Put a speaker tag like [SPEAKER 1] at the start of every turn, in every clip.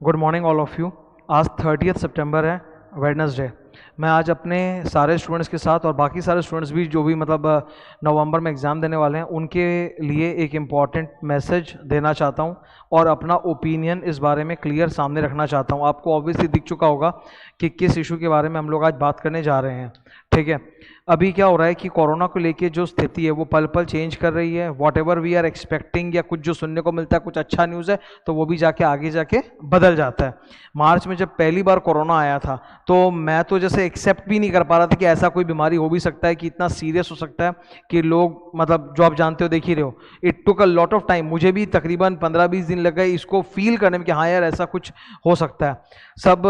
[SPEAKER 1] Good morning all of you. आज 30 सितंबर है, Wednesday. मैं आज अपने सारे स्टूडेंट्स के साथ और बाकी सारे स्टूडेंट्स भी जो भी नवंबर में एग्ज़ाम देने वाले हैं उनके लिए एक इम्पॉर्टेंट मैसेज देना चाहता हूं और अपना ओपिनियन इस बारे में क्लियर सामने रखना चाहता हूं। आपको ऑब्वियसली दिख चुका होगा कि किस इशू के बारे में हम लोग आज बात करने जा रहे हैं। ठीक है, अभी क्या हो रहा है कि कोरोना को लेके जो स्थिति है वो पल पल चेंज कर रही है। What ever we are expecting या कुछ जो सुनने को मिलता है, कुछ अच्छा न्यूज़ है तो वो भी जाके आगे जाके बदल जाता है। मार्च में जब पहली बार कोरोना आया था तो मैं तो जैसे एक्सेप्ट भी नहीं कर पा रहा था कि ऐसा कोई बीमारी हो भी सकता है, कि इतना सीरियस हो सकता है कि लोग जो आप जानते हो, देख ही रहे हो, it took a lot of time. मुझे भी तकरीबन 15-20 दिन लग गए इसको फील करने में कि हाँ यार ऐसा कुछ हो सकता है सब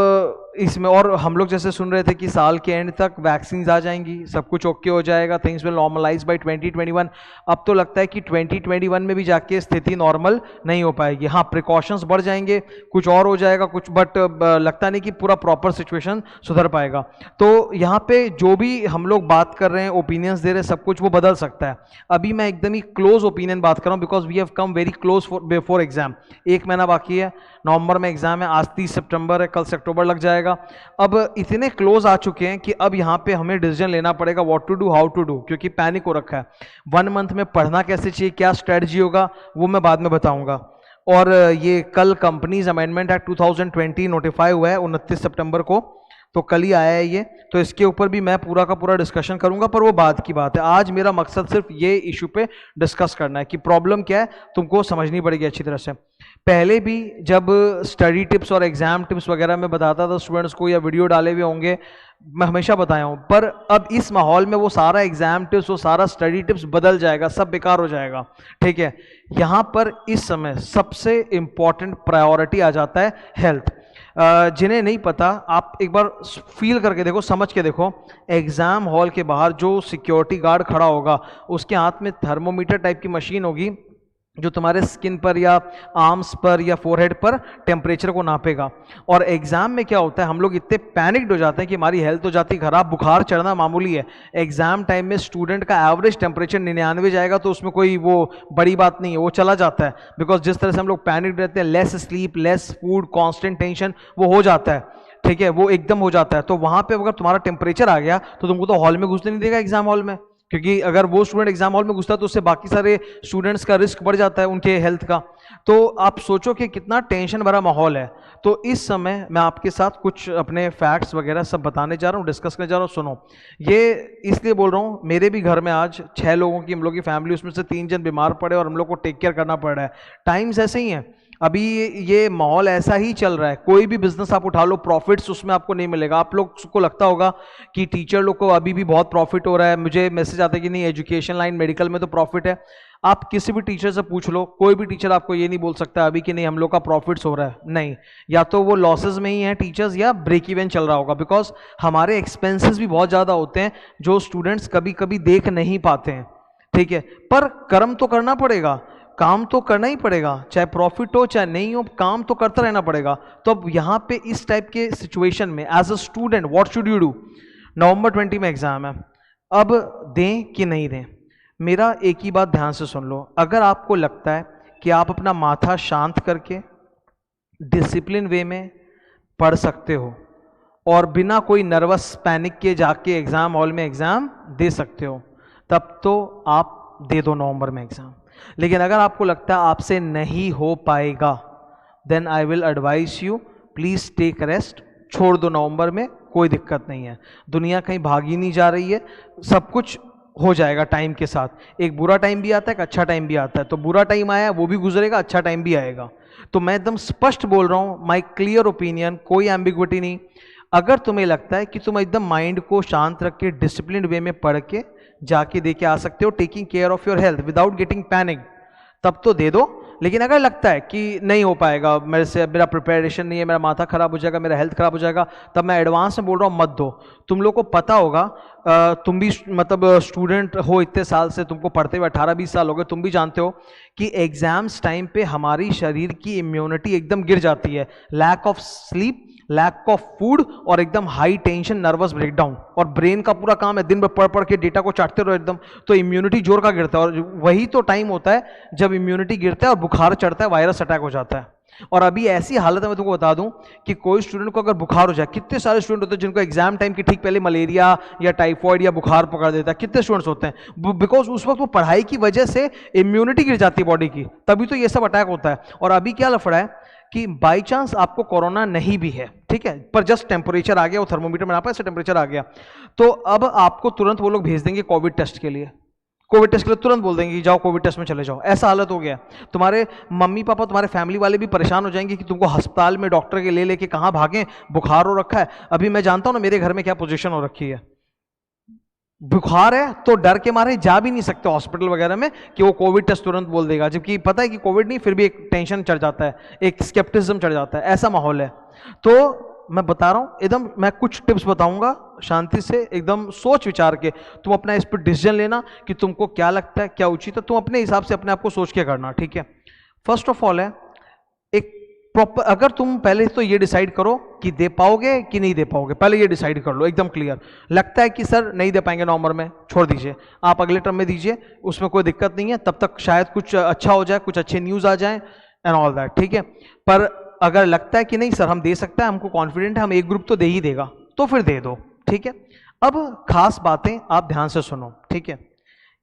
[SPEAKER 1] इसमें। और हम लोग जैसे सुन रहे थे कि साल के एंड तक वैक्सीन आ जाएंगी, सब कुछ ओके हो जाएगा, थिंग्स विल नॉर्मलाइज बाय 2021। अब तो लगता है कि 2021 में भी जाके स्थिति नॉर्मल नहीं हो पाएगी। हाँ, प्रिकॉशंस बढ़ जाएंगे, कुछ और हो जाएगा कुछ, बट लगता नहीं कि पूरा प्रॉपर सिचुएशन सुधर पाएगा। तो यहाँ पे जो भी हम लोग बात कर रहे हैं, ओपिनियंस दे रहे हैं, सब कुछ वो बदल सकता है। अभी मैं एकदम ही क्लोज ओपिनियन बात कर रहा हूँ because we have come very close before exam. 1 महीना बाकी है, नवंबर में एग्जाम है, आज 30 सितंबर है, कल से अक्टूबर लग जाएगा। अब इतने क्लोज आ चुके हैं कि अब यहाँ पे हमें डिसीजन लेना पड़ेगा what to do, how to do, क्योंकि पैनिक हो रखा है। 1 मंथ में पढ़ना कैसे चाहिए, क्या स्ट्रेटजी होगा, वो मैं बाद में बताऊंगा। और ये कल कंपनीज अमेंडमेंट एक्ट 2020 नोटिफाई हुआ है 29 सितंबर को, तो कल ही आया है ये। तो इसके ऊपर भी मैं पूरा का पूरा डिस्कशन करूंगा, पर वो बात की बात है। आज मेरा मकसद सिर्फ ये इशू पे डिस्कस करना है कि प्रॉब्लम क्या है, तुमको समझनी पड़ेगी अच्छी तरह से। पहले भी जब स्टडी टिप्स और एग्जाम टिप्स वगैरह में बताता था स्टूडेंट्स को, या वीडियो डाले हुए होंगे, मैं हमेशा बताया हूं, पर अब इस माहौल में वो सारा एग्जाम टिप्स, वो सारा स्टडी टिप्स बदल जाएगा, सब बेकार हो जाएगा। ठीक है, यहां पर इस समय सबसे इंपॉर्टेंट प्रायोरिटी आ जाता है हेल्थ। जिन्हें नहीं पता, आप एक बार फील करके देखो, समझ के देखो, एग्जाम हॉल के बाहर जो सिक्योरिटी गार्ड खड़ा होगा उसके हाथ में थर्मोमीटर टाइप की मशीन होगी जो तुम्हारे स्किन पर या आर्म्स पर या फोरहेड पर टेम्परेचर को नापेगा। और एग्जाम में क्या होता है, हम लोग इतने पैनिक्ड हो जाते हैं कि हमारी हेल्थ हो जाती है खराब, बुखार चढ़ना मामूली है। एग्जाम टाइम में स्टूडेंट का एवरेज टेम्परेचर 99 जाएगा तो उसमें कोई वो बड़ी बात नहीं है, वो चला जाता है। बिकॉज जिस तरह से हम लोग पैनिक्ड रहते हैं, less sleep, less food, constant tension, वो हो जाता है। ठीक है, वो एकदम हो जाता है। तो वहां पर अगर तुम्हारा टेम्परेचर आ गया तो तुमको तो हॉल में घुसने नहीं देगा एग्जाम हॉल में, क्योंकि अगर वो स्टूडेंट एग्जाम हॉल में घुसता है तो उससे बाकी सारे स्टूडेंट्स का रिस्क बढ़ जाता है, उनके हेल्थ का। तो आप सोचो कि कितना टेंशन भरा माहौल है। तो इस समय मैं आपके साथ कुछ अपने फैक्ट्स वगैरह सब बताने जा रहा हूँ, डिस्कस करने जा रहा हूँ। सुनो, ये इसलिए बोल रहा हूँ, मेरे भी घर में आज 6 लोगों की, हम लोग की फैमिली, उसमें से 3 जन बीमार पड़े और हम लोग को टेक केयर करना पड़ रहा है। टाइम्स ऐसे ही हैं, अभी ये माहौल ऐसा ही चल रहा है। कोई भी बिजनेस आप उठा लो, प्रॉफिट्स उसमें आपको नहीं मिलेगा। आप लोग को लगता होगा कि टीचर लोग को अभी भी बहुत प्रॉफिट हो रहा है, मुझे मैसेज आता है कि नहीं एजुकेशन लाइन, मेडिकल में तो प्रॉफिट है। आप किसी भी टीचर से पूछ लो, कोई भी टीचर आपको ये नहीं बोल सकता अभी कि नहीं हम लोग का प्रॉफिट्स हो रहा है। नहीं, या तो वो लॉसेस में ही है टीचर्स, या ब्रेक इवन चल रहा होगा। बिकॉज हमारे एक्सपेंसेस भी बहुत ज़्यादा होते हैं जो स्टूडेंट्स कभी कभी देख नहीं पाते हैं। ठीक है, पर कर्म तो करना पड़ेगा, काम तो करना ही पड़ेगा, चाहे प्रॉफिट हो चाहे नहीं हो, काम तो करता रहना पड़ेगा। तो अब यहाँ पे इस टाइप के सिचुएशन में as a student what should you do? November 20 में एग्जाम है, अब दें कि नहीं दें? मेरा एक ही बात ध्यान से सुन लो। अगर आपको लगता है कि आप अपना माथा शांत करके डिसिप्लिन वे में पढ़ सकते हो और बिना कोई नर्वस पैनिक के जाके एग्जाम हॉल में एग्जाम दे सकते हो, तब तो आप दे दो नवंबर में एग्जाम। लेकिन अगर आपको लगता है आपसे नहीं हो पाएगा, then I will advise you, please take rest, छोड़ दो नवंबर में, कोई दिक्कत नहीं है। दुनिया कहीं भागी नहीं जा रही है, सब कुछ हो जाएगा टाइम के साथ। एक बुरा टाइम भी आता है, एक अच्छा टाइम भी आता है। तो बुरा टाइम आया वो भी गुजरेगा, अच्छा टाइम भी आएगा। तो मैं एकदम स्पष्ट बोल रहा हूं, माई क्लियर ओपिनियन, कोई एम्बिग्विटी नहीं। अगर तुम्हें लगता है कि तुम एकदम माइंड को शांत रख के डिसिप्लिन वे में पढ़ के जाके दे के आ सकते हो, taking care of your health without getting panic, तब तो दे दो। लेकिन अगर लगता है कि नहीं हो पाएगा, मेरे से, मेरा प्रिपरेशन नहीं है, मेरा माथा खराब हो जाएगा, मेरा हेल्थ खराब हो जाएगा, तब मैं एडवांस में बोल रहा हूँ मत दो। तुम लोग को पता होगा, तुम भी स्टूडेंट हो इतने साल से, तुमको पढ़ते हुए 18-20 साल हो गए, तुम भी जानते हो कि एग्जाम्स टाइम पे हमारी शरीर की इम्यूनिटी एकदम गिर जाती है। Lack of sleep, lack of food और एकदम हाई टेंशन, नर्वस ब्रेकडाउन, और ब्रेन का पूरा काम है दिन भर पढ़ पढ़ के डेटा को चाटते रहो एकदम, तो इम्यूनिटी जोर का गिरता है। और वही तो टाइम होता है जब इम्यूनिटी गिरता है और बुखार चढ़ता है, वायरस अटैक हो जाता है। और अभी ऐसी हालत है, मैं तुमको बता दूं कि कोई स्टूडेंट को अगर बुखार हो जाए, कितने सारे स्टूडेंट होते हैं जिनको एग्जाम टाइम की ठीक पहले मलेरिया या टाइफॉइड या बुखार पकड़ देता है, कितने स्टूडेंट्स होते हैं, बिकॉज उस वक्त वो पढ़ाई की वजह से इम्यूनिटी गिर जाती है बॉडी की, तभी तो ये सब अटैक होता है। और अभी क्या लफड़ा है कि बाई चांस आपको कोरोना नहीं भी है, ठीक है, पर जस्ट टेम्परेचर आ गया, वो थर्मोमीटर में नापा, ऐसे टेम्परेचर आ गया, तो अब आपको तुरंत वो लोग भेज देंगे कोविड टेस्ट के लिए। कोविड टेस्ट के लिए तुरंत बोल देंगे कि जाओ कोविड टेस्ट में चले जाओ। ऐसा हालत हो गया, तुम्हारे मम्मी पापा, तुम्हारे फैमिली वाले भी परेशान हो जाएंगे कि तुमको अस्पताल में डॉक्टर के ले लेके कहाँ भागें, बुखार हो रखा है। अभी मैं जानता हूं ना मेरे घर में क्या पोजीशन हो रखी है, बुखार है तो डर के मारे जा भी नहीं सकते हॉस्पिटल वगैरह में कि वो कोविड टेस्ट तुरंत बोल देगा, जबकि पता है कि कोविड नहीं, फिर भी एक टेंशन चढ़ जाता है, एक स्केप्टिज्म चढ़ जाता है, ऐसा माहौल है। तो मैं बता रहा हूं एकदम, मैं कुछ टिप्स बताऊंगा शांति से, एकदम सोच विचार के तुम अपना इस पर डिसीजन लेना कि तुमको क्या लगता है, क्या उचित है, तुम अपने हिसाब से अपने आप को सोच के करना, ठीक है। फर्स्ट ऑफ ऑल है एक प्रॉपर, अगर तुम पहले तो ये डिसाइड करो कि दे पाओगे कि नहीं दे पाओगे, पहले ये डिसाइड कर लो एकदम क्लियर। लगता है कि सर नहीं दे पाएंगे नवंबर में, छोड़ दीजिए, आप अगले टर्म में दीजिए, उसमें कोई दिक्कत नहीं है, तब तक शायद कुछ अच्छा हो जाए, कुछ अच्छे न्यूज़ आ जाए एंड ऑल दैट, ठीक है। पर अगर लगता है कि नहीं सर हम दे सकते हैं, हमको कॉन्फिडेंट है, हम एक ग्रुप तो दे ही देगा, तो फिर दे दो, ठीक है। अब खास बातें आप ध्यान से सुनो, ठीक है।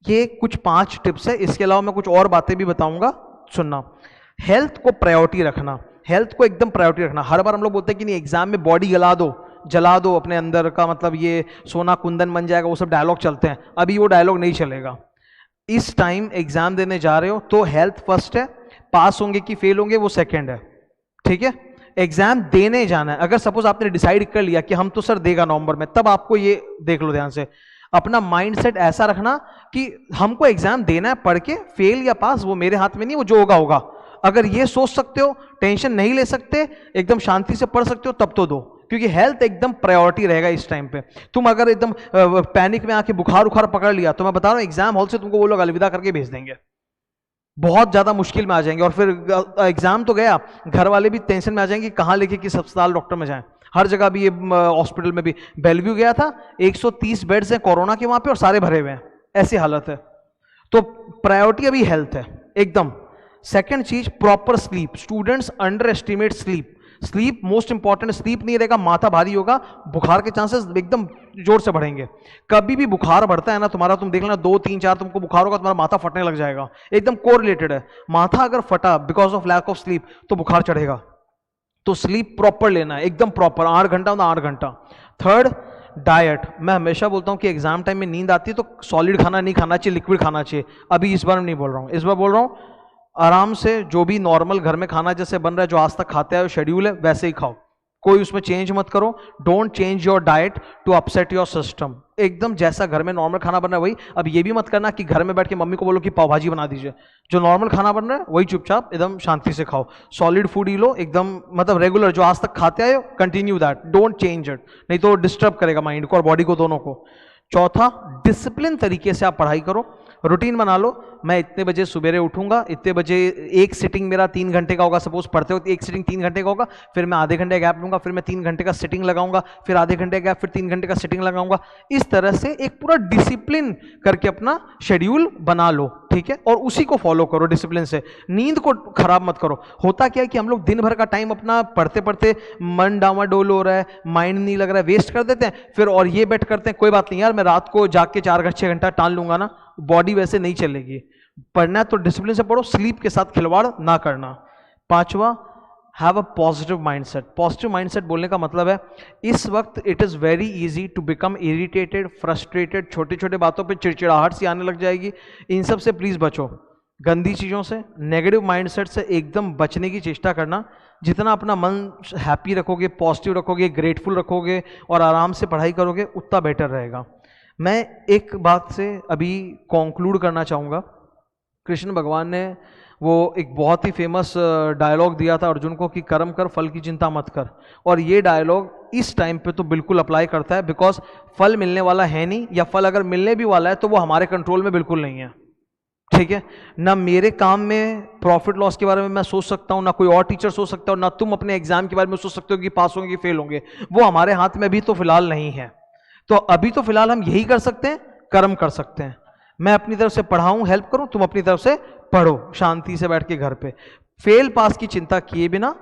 [SPEAKER 1] ये कुछ 5 टिप्स है, इसके अलावा मैं कुछ और बातें भी बताऊंगा, सुनना। हेल्थ को प्रायोरिटी रखना, हेल्थ को एकदम प्रायोरिटी रखना। हर बार हम लोग बोलते हैं कि नहीं एग्जाम में बॉडी गला दो, जला दो अपने अंदर का, मतलब ये सोना कुंदन बन जाएगा, वो सब डायलॉग चलते हैं, अभी वो डायलॉग नहीं चलेगा। इस टाइम एग्जाम देने जा रहे हो तो हेल्थ फर्स्ट है, पास होंगे कि फेल होंगे वो सेकेंड है, ठीक है। एग्जाम देने जाना है, अगर सपोज आपने डिसाइड कर लिया कि हम तो सर देगा नवंबर में, तब आपको ये देख लो ध्यान से, अपना माइंडसेट ऐसा रखना कि हमको एग्जाम देना है, पढ़ के फेल या पास वो मेरे हाथ में नहीं, वो जो होगा होगा। अगर ये सोच सकते हो, टेंशन नहीं ले सकते, एकदम शांति से पढ़ सकते हो, तब तो दो, क्योंकि हेल्थ एकदम प्रायोरिटी रहेगा इस टाइम पे। तुम अगर एकदम पैनिक में आके बुखार उखार पकड़ लिया तो मैं बता रहा हूं एग्जाम हॉल से तुमको वो लोग अलविदा करके भेज देंगे, बहुत ज्यादा मुश्किल में आ जाएंगे। और फिर एग्जाम तो गया, घर वाले भी टेंशन में आ जाएंगे कहाँ लेके किस अस्पताल डॉक्टर में जाएं। हर जगह भी ये हॉस्पिटल में भी, बेलव्यू गया था 130 बेड्स हैं कोरोना के वहां पे और सारे भरे हुए हैं, ऐसी हालत है। तो प्रायोरिटी अभी हेल्थ है एकदम। सेकंड चीज proper sleep, students under estimate sleep, sleep most important. Sleep नहीं रहेगा माथा भारी होगा, बुखार के चांसेस एकदम जोर से बढ़ेंगे। कभी भी बुखार बढ़ता है ना तुम्हारा, तुम देख लेना 2 3 4 तुमको बुखार होगा, तुम्हारा माथा फटने लग जाएगा, एकदम कोरिलेटेड है। माथा अगर फटा because of lack of sleep तो बुखार चढ़ेगा। तो स्लीप प्रॉपर लेना है, एकदम प्रॉपर 8 घंटा ना 8 घंटा। थर्ड डाइट, मैं हमेशा बोलता हूं कि एग्जाम टाइम में नींद आती है तो सॉलिड खाना नहीं खाना चाहिए, लिक्विड खाना चाहिए। अभी इस बार में नहीं बोल रहा हूं, इस बार बोल रहा हूं आराम से जो भी नॉर्मल घर में खाना जैसे बन रहा है, जो आज तक खाते हैं शेड्यूल है वैसे ही खाओ, कोई उसमें चेंज मत करो। Don't change your diet to upset your system, एकदम जैसा घर में नॉर्मल खाना बन रहा है वही। अब ये भी मत करना कि घर में बैठ के मम्मी को बोलो कि पाव भाजी बना दीजिए, जो नॉर्मल खाना बन रहा है वही चुपचाप एकदम शांति से खाओ। सॉलिड फूड ही लो एकदम, मतलब रेगुलर जो आज तक खाते आए हो, continue that, don't change it, नहीं तो डिस्टर्ब करेगा माइंड को और बॉडी को, दोनों को। चौथा डिसिप्लिन तरीके से आप पढ़ाई करो, रूटीन बना लो। मैं इतने बजे सुबेरे उठूंगा, इतने बजे एक सिटिंग मेरा 3 घंटे का होगा, सपोज पढ़ते हो एक सिटिंग 3 घंटे का होगा, फिर मैं आधे घंटे गैप लूंगा, फिर मैं 3 घंटे का सिटिंग लगाऊंगा, फिर आधे घंटे गैप, फिर 3 घंटे का सिटिंग लगाऊंगा। इस तरह से एक पूरा डिसिप्लिन करके अपना शेड्यूल बना लो, ठीक है, और उसी को फॉलो करो डिसिप्लिन से। नींद को खराब मत करो। होता क्या है कि हम लोग दिन भर का टाइम अपना पढ़ते पढ़ते मन डामाडोल हो रहा है, माइंड नहीं लग रहा है, वेस्ट कर देते हैं, फिर और ये बेट करते हैं कोई बात नहीं यार मैं रात को जाग के 4-6 घंटा टाल लूंगा ना, बॉडी वैसे नहीं चलेगी। पढ़ना है तो डिसिप्लिन से पढ़ो, स्लीप के साथ खिलवाड़ ना करना। पांचवा, have a positive mindset. Positive mindset बोलने का मतलब है इस वक्त it is very easy to become irritated, frustrated, छोटे छोटे बातों पे चिड़चिड़ाहट सी आने लग जाएगी। इन सब से प्लीज़ बचो, गंदी चीज़ों से, नेगेटिव माइंडसेट से एकदम बचने की चेष्टा करना। जितना अपना मन हैप्पी रखोगे, पॉजिटिव रखोगे, ग्रेटफुल रखोगे और आराम से पढ़ाई करोगे, उतना बेटर रहेगा। मैं एक बात से अभी कॉन्क्लूड करना चाहूँगा। कृष्ण भगवान ने वो एक बहुत ही फेमस डायलॉग दिया था अर्जुन को कि कर्म कर फल की चिंता मत कर, और ये डायलॉग इस टाइम पे तो बिल्कुल अप्लाई करता है, बिकॉज फल मिलने वाला है नहीं, या फल अगर मिलने भी वाला है तो वो हमारे कंट्रोल में बिल्कुल नहीं है, ठीक है। ना मेरे काम में प्रॉफिट लॉस के बारे में मैं सोच सकता हूँ, ना कोई और टीचर सोच सकता हूँ, ना तुम अपने एग्जाम के बारे में सोच सकते हो कि पास होंगे कि फेल होंगे, वो हमारे हाथ में भी तो फिलहाल नहीं है। तो अभी तो फिलहाल हम यही कर सकते हैं, कर्म कर सकते हैं। मैं अपनी तरफ से पढ़ाऊं, हेल्प करूं, तुम अपनी तरफ से पढ़ो शांति से बैठ के घर पे। फेल पास की चिंता किए बिना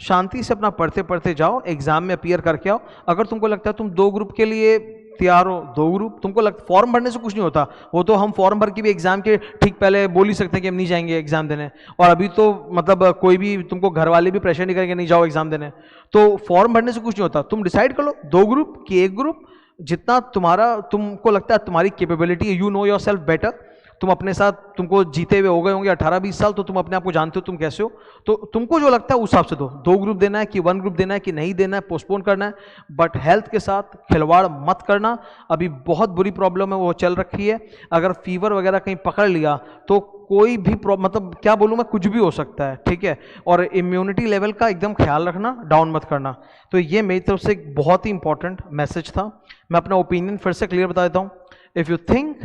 [SPEAKER 1] शांति से अपना पढ़ते पढ़ते जाओ, एग्जाम में अपीयर करके आओ। अगर तुमको लगता है तुम 2 ग्रुप के लिए तैयार हो, 2 ग्रुप, तुमको लगता फॉर्म भरने से कुछ नहीं होता, वो तो हम फॉर्म भर के भी एग्जाम के ठीक पहले बोल ही सकते हैं कि हम नहीं जाएंगे एग्जाम देने, और अभी तो मतलब कोई भी तुमको घर वाले भी प्रेशर नहीं करेंगे नहीं जाओ एग्जाम देने। तो फॉर्म भरने से कुछ नहीं होता, तुम डिसाइड कर लो 2 ग्रुप कि 1 ग्रुप, जितना तुम्हारा तुमको लगता है तुम्हारी कैपेबिलिटी है, you know your self better, तुम अपने साथ, तुमको जीते हुए हो गए होंगे 18-20 साल, तो तुम अपने आप को जानते हो तुम कैसे हो, तो तुमको जो लगता है उस हिसाब से दो। 2 ग्रुप देना है कि 1 ग्रुप देना है कि नहीं देना है, पोस्टपोन करना है, बट हेल्थ के साथ खिलवाड़ मत करना। अभी बहुत बुरी प्रॉब्लम है वो चल रखी है, अगर फीवर वगैरह कहीं पकड़ लिया तो कोई भी मतलब क्या बोलूँ मैं, कुछ भी हो सकता है, ठीक है। और इम्यूनिटी लेवल का एकदम ख्याल रखना, डाउन मत करना। तो ये मेरी तरफ से एक बहुत ही इंपॉर्टेंट मैसेज था। मैं अपना ओपिनियन फिर से क्लियर बता देता हूँ। If you think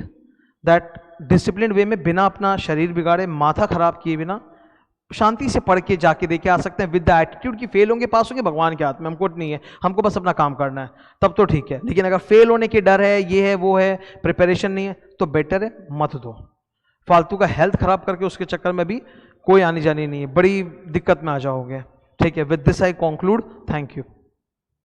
[SPEAKER 1] that discipline way में बिना अपना शरीर बिगाड़े, माथा खराब किए बिना शांति से पढ़ के जाके देके आ सकते हैं विद द एटीट्यूड कि फेल होंगे पास होंगे भगवान के हाथ में, हमको नहीं है, हमको बस अपना काम करना है, तब तो ठीक है। लेकिन अगर फेल होने के डर है, ये है वो है, प्रिपरेशन नहीं है, तो बेटर है मत दो। फालतू का हेल्थ खराब करके उसके चक्कर में भी कोई आनी जानी नहीं है, बड़ी दिक्कत में आ जाओगे, ठीक है। With this I conclude, thank you.